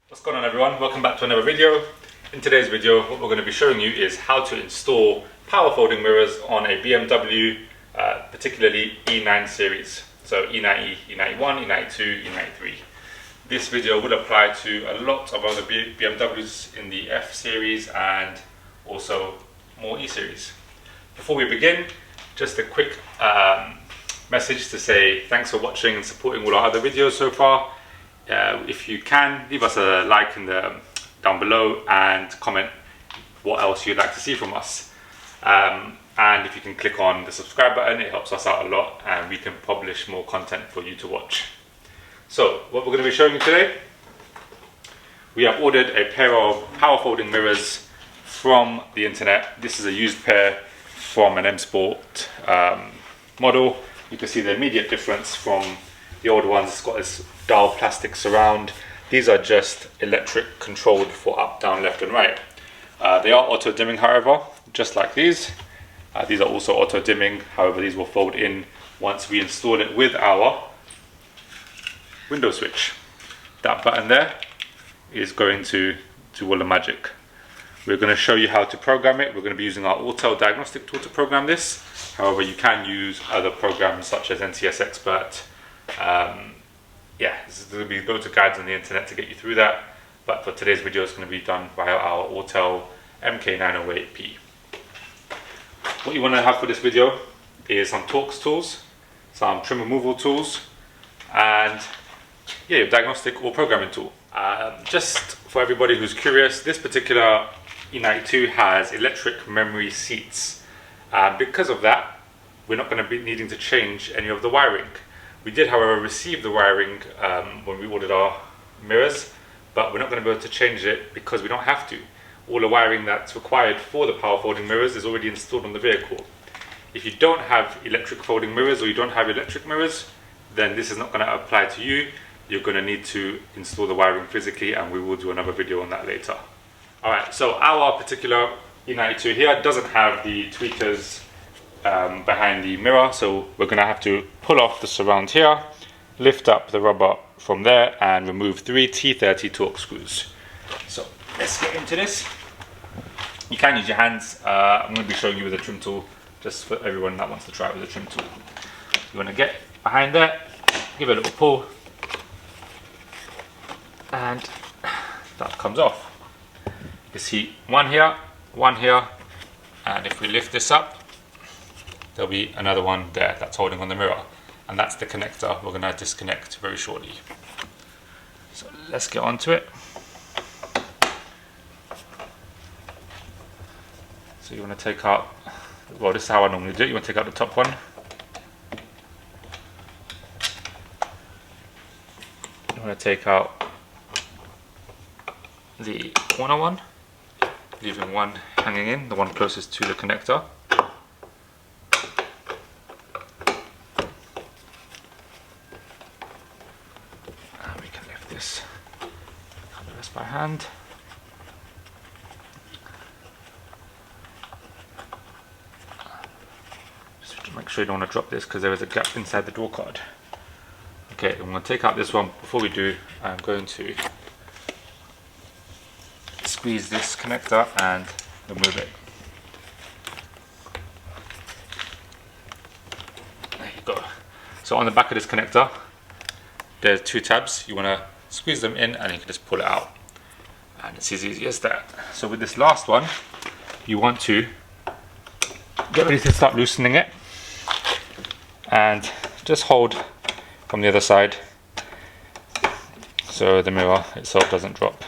What's going on, everyone? Welcome back to another video. In today's video, what we're going to be showing you is how to install power folding mirrors on a BMW, particularly E9 series. So E90 E91 E92 E93. This video will apply to a lot of other BMWs in the F series and also more E series. Before we begin, just a quick message to say thanks for watching and supporting all our other videos so far. If you can, leave us a like down below and comment what else you'd like to see from us. And if you can click on the subscribe button, it helps us out a lot and we can publish more content for you to watch. So what we're going to be showing you today, we have ordered a pair of power folding mirrors from the internet. This is a used pair from an M Sport model. You can see the immediate difference from the old ones. It's got this dull plastic surround. These are just electric controlled for up, down, left and right. They are auto dimming, however, just like these. These are also auto dimming, however these will fold in once we install it with our window switch. That button there is going to do all the magic. We're going to show you how to program it. We're going to be using our Autel diagnostic tool to program this. However, you can use other programs such as NCS Expert. Yeah, there's going to be loads of guides on the internet to get you through that, but for today's video it's going to be done via our Autel MK908P. What you want to have for this video is some Torx tools, some trim removal tools, and yeah, your diagnostic or programming tool. Just for everybody who's curious, this particular E92 has electric memory seats. Because of that, we're not going to be needing to change any of the wiring. We did, however, receive the wiring when we ordered our mirrors, but we're not going to be able to change it because we don't have to. All the wiring that's required for the power folding mirrors is already installed on the vehicle. If you don't have electric folding mirrors or you don't have electric mirrors, then this is not going to apply to you. You're going to need to install the wiring physically, and we will do another video on that later. Alright, so our particular E92 here doesn't have the tweakers behind the mirror, so we're going to have to pull off the surround here, lift up the rubber from there and remove 3 T30 Torx screws. So let's get into this. You can use your hands. I'm going to be showing you with a trim tool, just for everyone that wants to try it with a trim tool. You want to get behind there, give it a little pull, and that comes off. You see one here, and if we lift this up, there'll be another one there that's holding on the mirror, and that's the connector we're going to disconnect very shortly. So let's get onto it. So you want to take out, well, this is how I normally do it. You want to take out the top one. You want to take out the corner one, leaving one hanging in, the one closest to the connector. And we can lift this by hand. Just make sure you don't want to drop this because there is a gap inside the door card. Okay, I'm going to take out this one. Before we do, I'm going to squeeze this connector and remove it. There you go. So on the back of this connector, there's 2 tabs. You want to squeeze them in and you can just pull it out. And it's as easy as that. So with this last one, you want to get ready to start loosening it. And just hold from the other side so the mirror itself doesn't drop.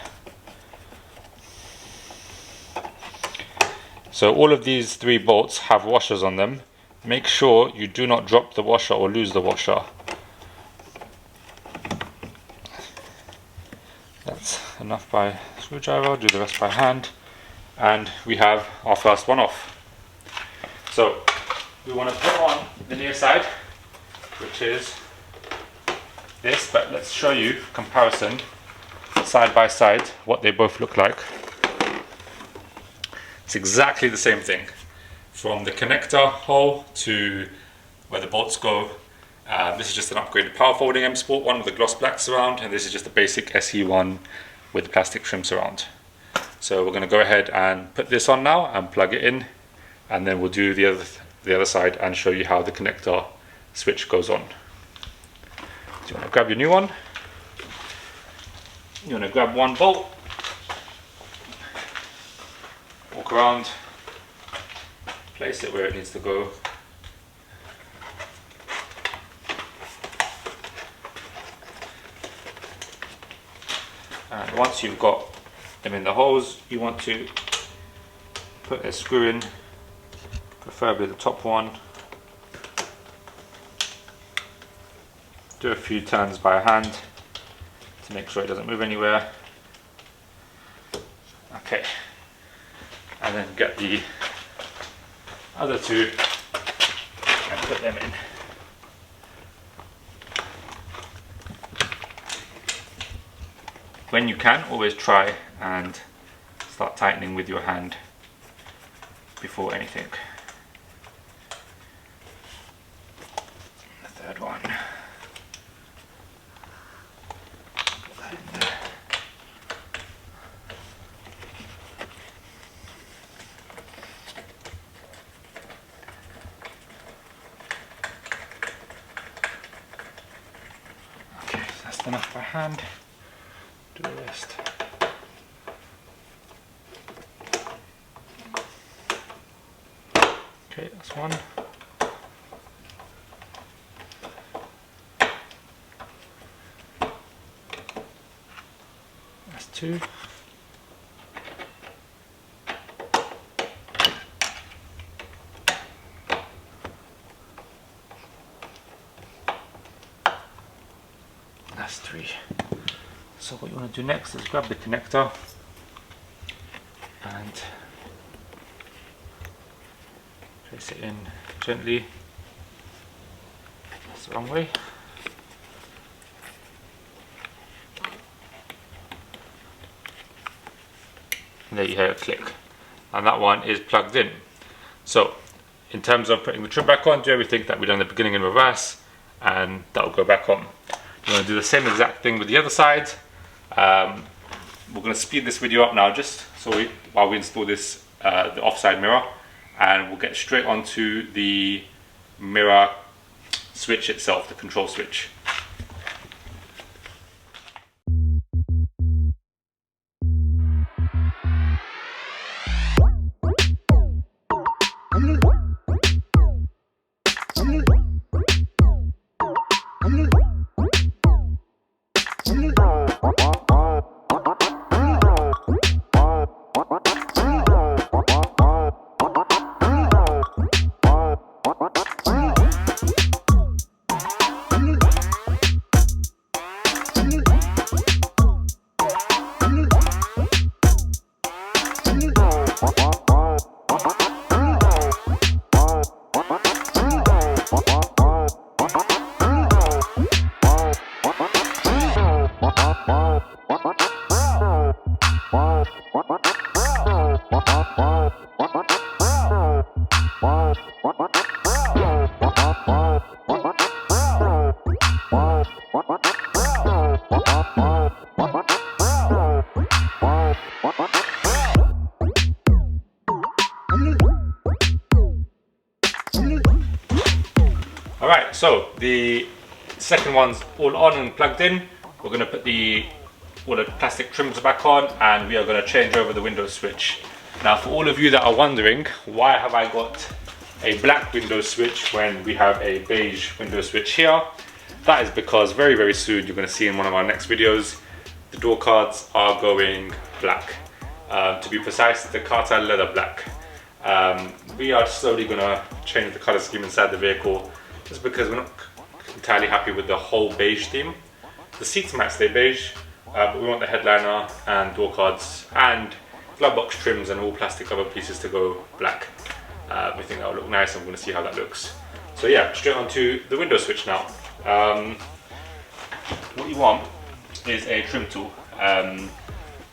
So all of these 3 bolts have washers on them. Make sure you do not drop the washer or lose the washer. That's enough by screwdriver, do the rest by hand, and we have our first one off. So we want to put on the near side, which is this, but let's show you comparison side by side what they both look like. It's exactly the same thing, from the connector hole to where the bolts go. This is just an upgraded power folding M Sport one with a gloss black surround, and this is just a basic SE1 with plastic trim surround. So we're going to go ahead and put this on now and plug it in, and then we'll do the other side and show you how the connector switch goes on. So you want to grab your new one, you want to grab one bolt, walk around, place it where it needs to go. And once you've got them in the holes, you want to put a screw in, preferably the top one. Do a few turns by hand to make sure it doesn't move anywhere. Okay, and then get the other two and put them in. When you can, always try and start tightening with your hand before anything. The third one. Put that in there. Okay, so that's enough by hand. Do the rest. Okay, that's one. That's two. That's three. So what you want to do next is grab the connector and place it in gently. That's the wrong way. And there you hear it click. And that one is plugged in. So in terms of putting the trim back on, do everything that we done in the beginning in reverse, and that will go back on. You want to do the same exact thing with the other side. We're going to speed this video up now just so while we install this the offside mirror, and we'll get straight onto the mirror switch itself, the control switch. Alright, so the second one's all on and plugged in. We're going to put all the plastic trims back on, and we are going to change over the window switch. Now, for all of you that are wondering, why have I got a black window switch when we have a beige window switch here? That is because very, very soon, you're going to see in one of our next videos, the door cards are going black. To be precise, the Carter leather black. We are slowly going to change the color scheme inside the vehicle, just because we're not entirely happy with the whole beige theme. The seats might stay beige, but we want the headliner and door cards and glove box trims and all plastic cover pieces to go black. We think that will look nice, and we're going to see how that looks. So yeah, straight onto the window switch now. What you want is a trim tool.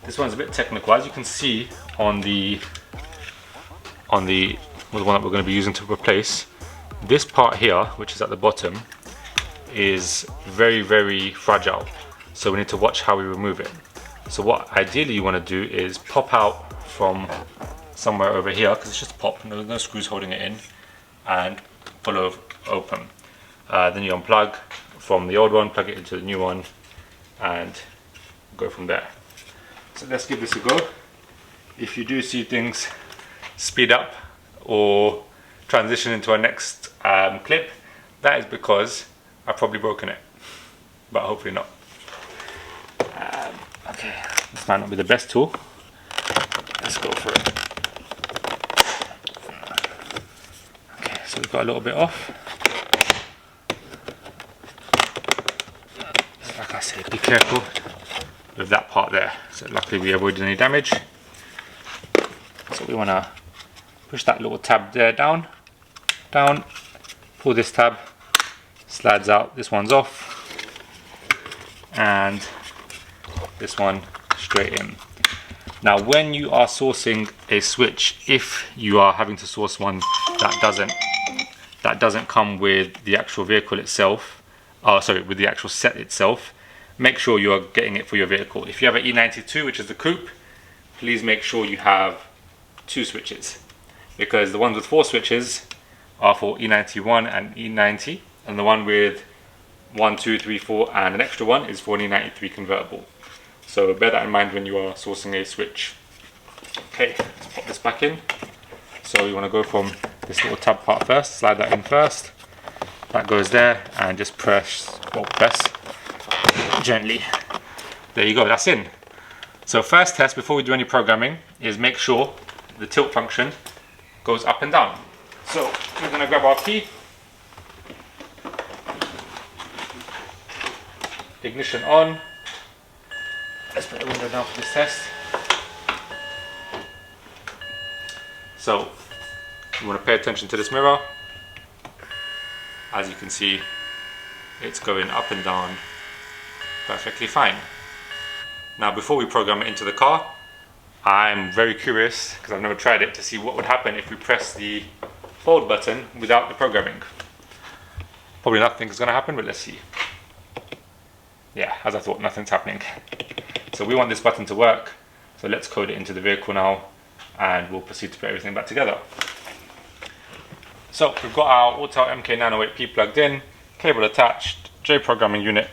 This one's a bit technical. As you can see on the one that we're going to be using to replace, this part here, which is at the bottom, is very, very fragile. So we need to watch how we remove it. So what ideally you want to do is pop out from somewhere over here, because it's just a pop, no screws holding it in, and pull open. Then you unplug from the old one, plug it into the new one, and go from there. So let's give this a go. If you do see things speed up or transition into our next clip, that is because I've probably broken it, but hopefully not. Okay, this might not be the best tool. Let's go for it. Okay, so we've got a little bit off. Like I said, be careful with that part there. So luckily we avoided any damage. So we want to push that little tab there down, pull this tab, slides out, this one's off, and this one straight in. Now when you are sourcing a switch, if you are having to source one that doesn't come with the actual vehicle itself, with the actual set itself, make sure you are getting it for your vehicle. If you have an E92, which is the coupe, please make sure you have 2 switches, because the ones with 4 switches are for E91 and E90, and the one with 1, 2, 3, 4 and an extra one is for an E93 convertible. So bear that in mind when you are sourcing a switch. Okay, let's pop this back in. So you want to go from this little tab part first, slide that in first. That goes there, and just press gently. There you go, that's in. So first test before we do any programming is make sure the tilt function goes up and down. So we're going to grab our key, ignition on. Let's put the window down for this test. So you want to pay attention to this mirror. As you can see, it's going up and down perfectly fine. Now before we program it into the car, I'm very curious, because I've never tried it, to see what would happen if we press the fold button without the programming. Probably nothing's going to happen, but let's see. Yeah, as I thought, nothing's happening. So we want this button to work, so let's code it into the vehicle now, and we'll proceed to put everything back together. So we've got our Autel MK908P plugged in, cable attached, J-programming unit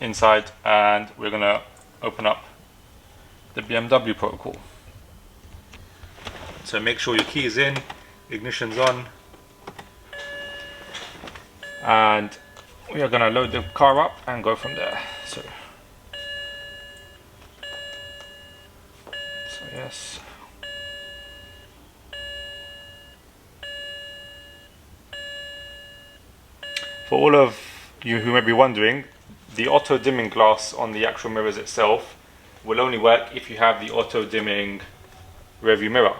inside, and we're going to open up the BMW protocol. So make sure your key is in, ignition's on, and we are going to load the car up and go from there. So yes. For all of you who may be wondering, the auto dimming glass on the actual mirrors itself will only work if you have the auto dimming rear view mirror.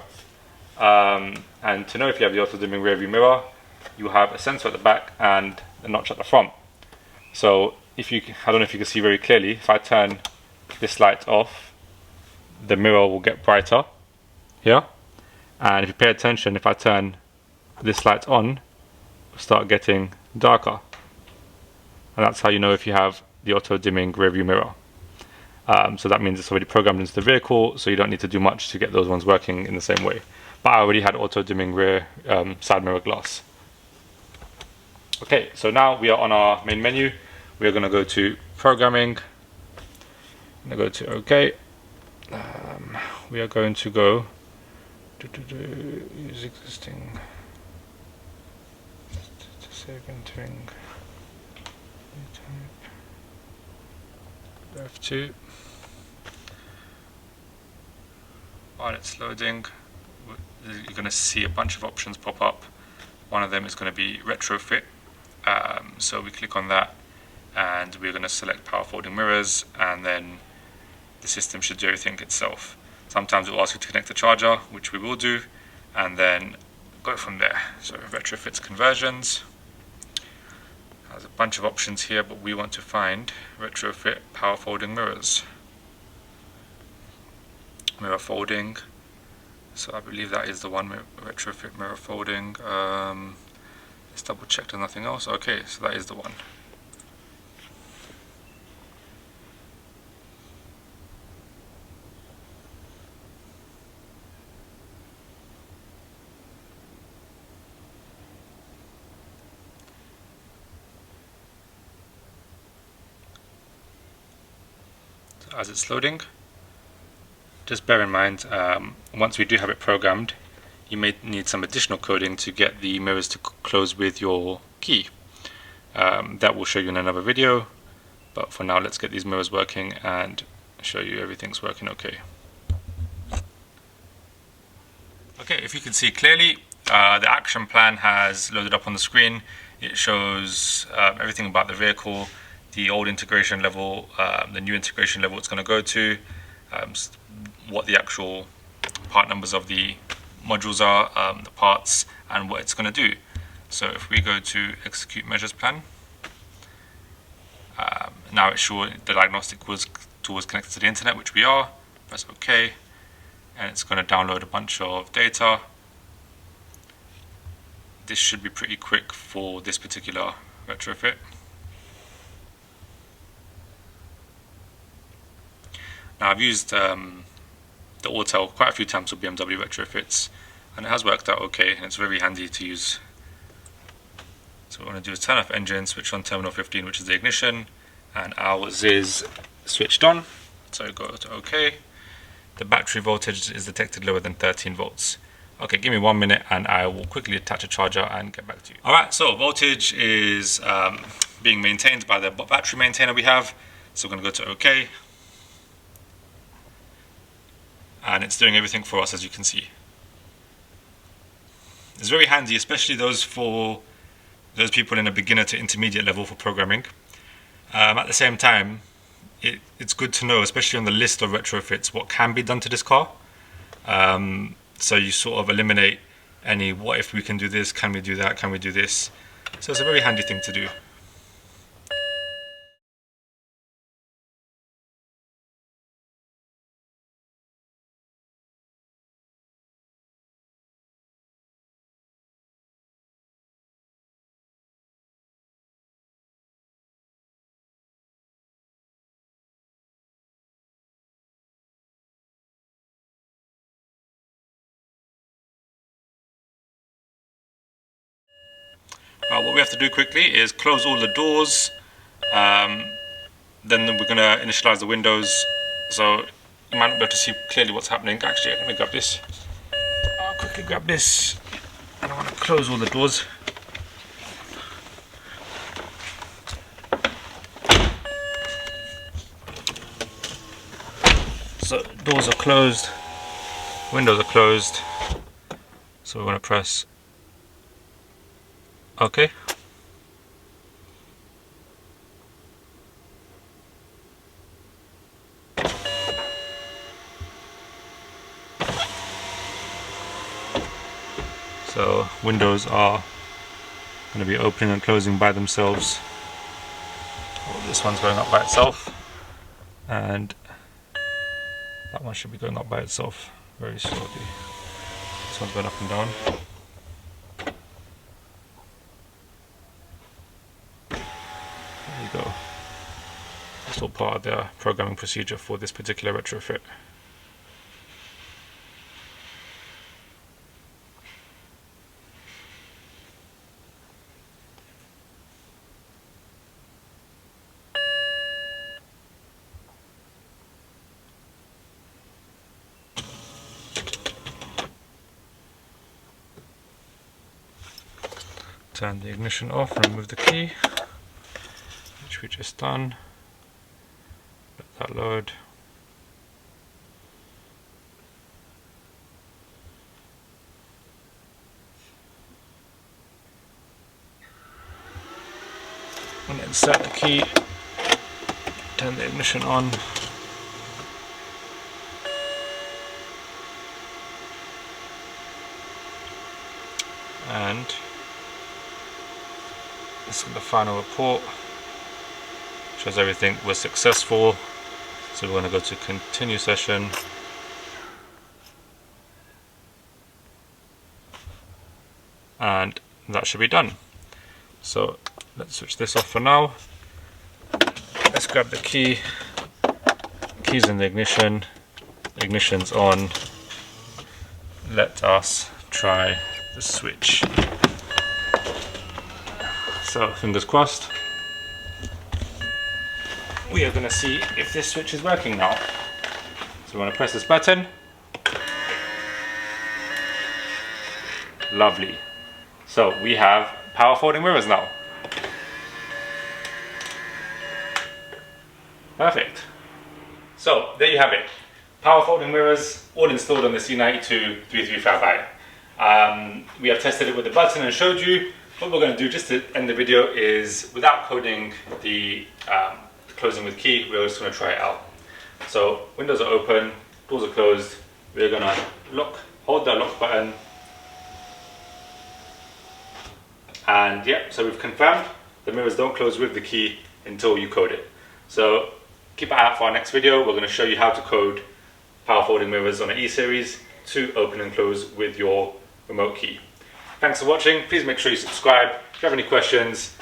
And to know if you have the auto dimming rear view mirror, you have a sensor at the back and a notch at the front. So if you, I don't know if you can see very clearly, if I turn this light off, the mirror will get brighter here, and if you pay attention, if I turn this light on, it will start getting darker, and that's how you know if you have the auto dimming rear view mirror. So that means it's already programmed into the vehicle, so you don't need to do much to get those ones working in the same way. But I already had auto dimming rear side mirror glass. Okay, so now we are on our main menu. We are going to go to programming. I'm going to go to OK. We are going to go use existing to save entering F2. While it's loading, you're going to see a bunch of options pop up. One of them is going to be retrofit. So we click on that, and we're going to select power folding mirrors, and then the system should do everything itself. Sometimes it will ask you to connect the charger, which we will do, and then go from there. So retrofits conversions. There's a bunch of options here, but we want to find retrofit power folding mirrors. Mirror folding. So I believe that is the one, retrofit mirror folding. Let's double check there's nothing else. Okay, so that is the one. as it's loading. Just bear in mind, once we do have it programmed, you may need some additional coding to get the mirrors to close with your key. That will show you in another video, but for now let's get these mirrors working and show you everything's working okay. Okay, if you can see clearly, the action plan has loaded up on the screen. It shows everything about the vehicle, the old integration level, the new integration level it's going to go to, what the actual part numbers of the modules are, the parts, and what it's going to do. So if we go to execute measures plan, now it's sure the diagnostic tool was connected to the internet, which we are. Press OK, and it's going to download a bunch of data. This should be pretty quick for this particular retrofit. Now I've used the auto quite a few times for BMW retrofits, and it has worked out okay, and it's very handy to use. So what we're going to do is turn off engine, switch on terminal 15, which is the ignition, and ours is switched on. So go to OK. The battery voltage is detected lower than 13 volts. Okay, give me 1 minute and I will quickly attach a charger and get back to you. Alright, so voltage is being maintained by the battery maintainer we have. So we're going to go to OK. And it's doing everything for us, as you can see. It's very handy, especially those people in a beginner to intermediate level for programming. At the same time, it's good to know, especially on the list of retrofits, what can be done to this car. So you sort of eliminate any what if we can do this, can we do that, can we do this. So it's a very handy thing to do. What we have to do quickly is close all the doors, then we're going to initialize the windows, so you might not be able to see clearly what's happening. Actually, let me grab this. I'll quickly grab this, and I want to close all the doors. So doors are closed, windows are closed, so we're going to press OK. So windows are going to be opening and closing by themselves. Oh, this one's going up by itself, and that one should be going up by itself very slowly. This one's going up and down. There you go. That's all part of the programming procedure for this particular retrofit. Turn the ignition off, remove the key, which we just done. Let that load. And insert the key, turn the ignition on. And this is the final report. Shows everything was successful. So we're going to go to continue session. And that should be done. So let's switch this off for now. Let's grab the key. Keys in the ignition. Ignition's on. Let us try the switch. So fingers crossed. we are going to see if this switch is working now. So we want to press this button. Lovely. So we have power folding mirrors now. Perfect. So there you have it. Power folding mirrors all installed on this E92 335i. We have tested it with the button and showed you. What we're going to do just to end the video is, without coding the closing with key, we're just going to try it out. So windows are open, doors are closed. We're going to hold the lock button. And yeah, so we've confirmed the mirrors don't close with the key until you code it. So keep an eye out for our next video. We're going to show you how to code power folding mirrors on an E-series to open and close with your remote key. Thanks for watching. Please make sure you subscribe. If you have any questions,